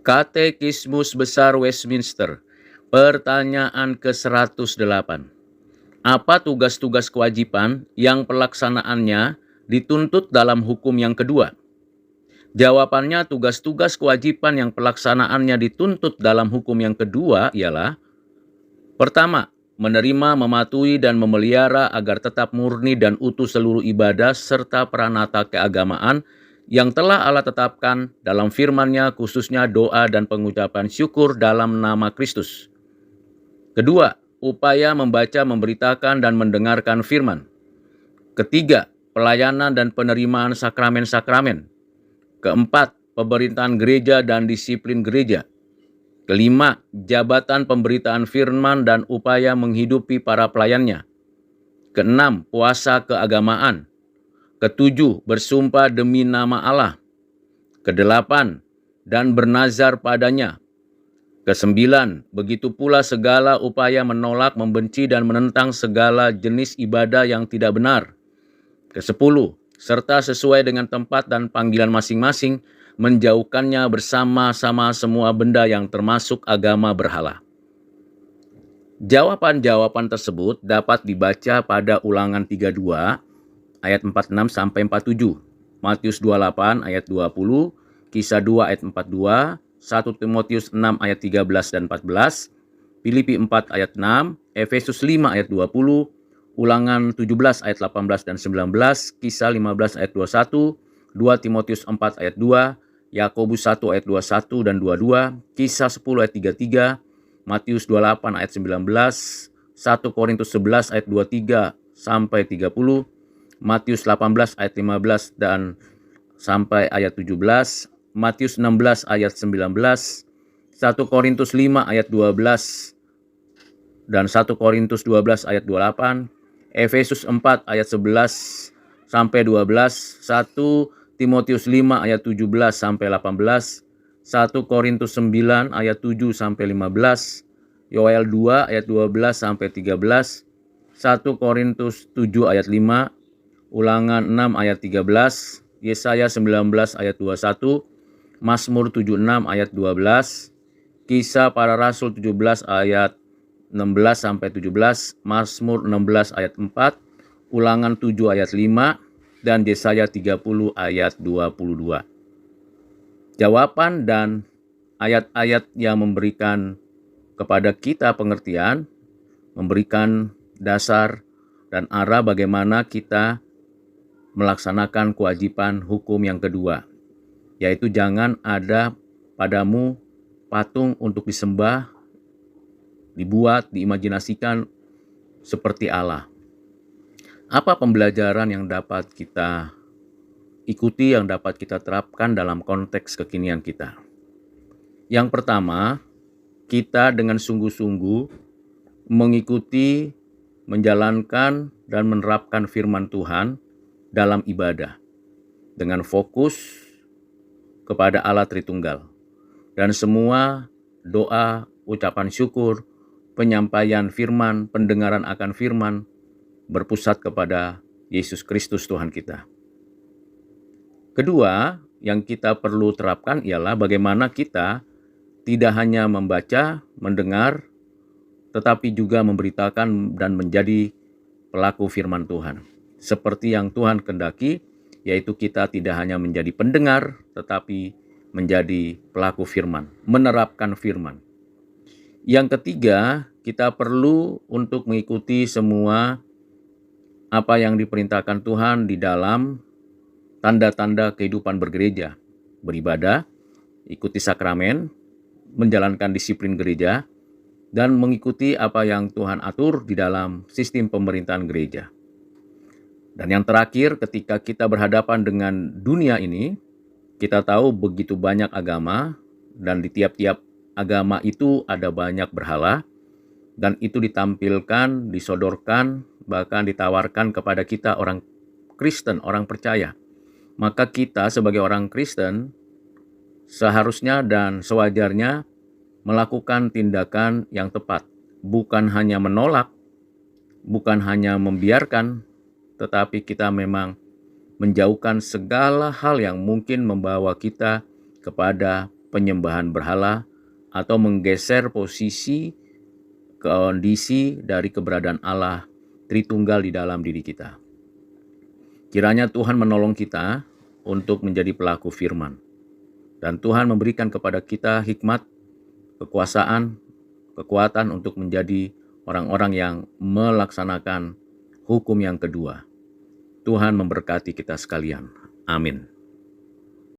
Katekismus Besar Westminster. Pertanyaan ke-108. Apa tugas-tugas kewajiban yang pelaksanaannya dituntut dalam hukum yang kedua? Jawabannya, tugas-tugas kewajiban yang pelaksanaannya dituntut dalam hukum yang kedua ialah: pertama, menerima, mematuhi, dan memelihara agar tetap murni dan utuh seluruh ibadah serta peranata keagamaan yang telah Allah tetapkan dalam firman-Nya, khususnya doa dan pengucapan syukur dalam nama Kristus. Kedua, upaya membaca, memberitakan, dan mendengarkan firman. Ketiga, pelayanan dan penerimaan sakramen-sakramen. Keempat, pemerintahan gereja dan disiplin gereja. Kelima, jabatan pemberitaan firman dan upaya menghidupi para pelayannya. Keenam, puasa keagamaan. Ketujuh, bersumpah demi nama Allah. Kedelapan, dan bernazar padanya. Kesembilan, begitu pula segala upaya menolak, membenci, dan menentang segala jenis ibadah yang tidak benar. Kesepuluh, serta sesuai dengan tempat dan panggilan masing-masing, menjauhkannya bersama-sama semua benda yang termasuk agama berhala. Jawaban-jawaban tersebut dapat dibaca pada Ulangan 32 ayat 46 sampai 47, Matius 28 ayat 20, Kisah 2 ayat 42, 1 Timotius 6 ayat 13 dan 14, Filipi 4 ayat 6, Efesus 5 ayat 20, Ulangan 17 ayat 18 dan 19, Kisah 15 ayat 21, 2 Timotius 4 ayat 2, Yakobus 1 ayat 21 dan 22, Kisah 10 ayat 33, Matius 28 ayat 19, 1 Korintus 11 ayat 23 sampai 30, Matius 18 ayat 15 dan sampai ayat 17, Matius 16 ayat 19, 1 Korintus 5 ayat 12 dan 1 Korintus 12 ayat 28, Efesus 4 ayat 11 sampai 12, 1 Timotius 5 ayat 17 sampai 18, 1 Korintus 9 ayat 7 sampai 15, Yoel 2 ayat 12 sampai 13, 1 Korintus 7 ayat 5, Ulangan 6 ayat 13, Yesaya 19 ayat 21, Mazmur 76 ayat 12, Kisah Para Rasul 17 ayat 16 sampai 17, Mazmur 16 ayat 4, Ulangan 7 ayat 5, dan Yesaya 30 ayat 22. Jawaban dan ayat-ayat yang memberikan kepada kita pengertian, memberikan dasar dan arah bagaimana kita melaksanakan kewajiban hukum yang kedua, yaitu jangan ada padamu patung untuk disembah, dibuat, diimajinasikan seperti Allah. Apa pembelajaran yang dapat kita ikuti, yang dapat kita terapkan dalam konteks kekinian kita? Yang pertama, kita dengan sungguh-sungguh mengikuti, menjalankan, dan menerapkan firman Tuhan dalam ibadah dengan fokus kepada Allah Tritunggal, dan semua doa, ucapan syukur, penyampaian firman, pendengaran akan firman berpusat kepada Yesus Kristus Tuhan kita. Kedua, yang kita perlu terapkan ialah bagaimana kita tidak hanya membaca, mendengar, tetapi juga memberitakan dan menjadi pelaku firman Tuhan. Seperti yang Tuhan kehendaki, yaitu kita tidak hanya menjadi pendengar, tetapi menjadi pelaku firman, menerapkan firman. Yang ketiga, kita perlu untuk mengikuti semua apa yang diperintahkan Tuhan di dalam tanda-tanda kehidupan bergereja, beribadah, ikuti sakramen, menjalankan disiplin gereja, dan mengikuti apa yang Tuhan atur di dalam sistem pemerintahan gereja. Dan yang terakhir, ketika kita berhadapan dengan dunia ini, kita tahu begitu banyak agama, dan di tiap-tiap agama itu ada banyak berhala, dan itu ditampilkan, disodorkan, bahkan ditawarkan kepada kita orang Kristen, orang percaya. Maka kita sebagai orang Kristen seharusnya dan sewajarnya melakukan tindakan yang tepat, bukan hanya menolak, bukan hanya membiarkan, tetapi kita memang menjauhkan segala hal yang mungkin membawa kita kepada penyembahan berhala atau menggeser posisi kondisi dari keberadaan Allah Tritunggal di dalam diri kita. Kiranya Tuhan menolong kita untuk menjadi pelaku firman. Dan Tuhan memberikan kepada kita hikmat, kekuasaan, kekuatan untuk menjadi orang-orang yang melaksanakan hukum yang kedua. Tuhan memberkati kita sekalian. Amin.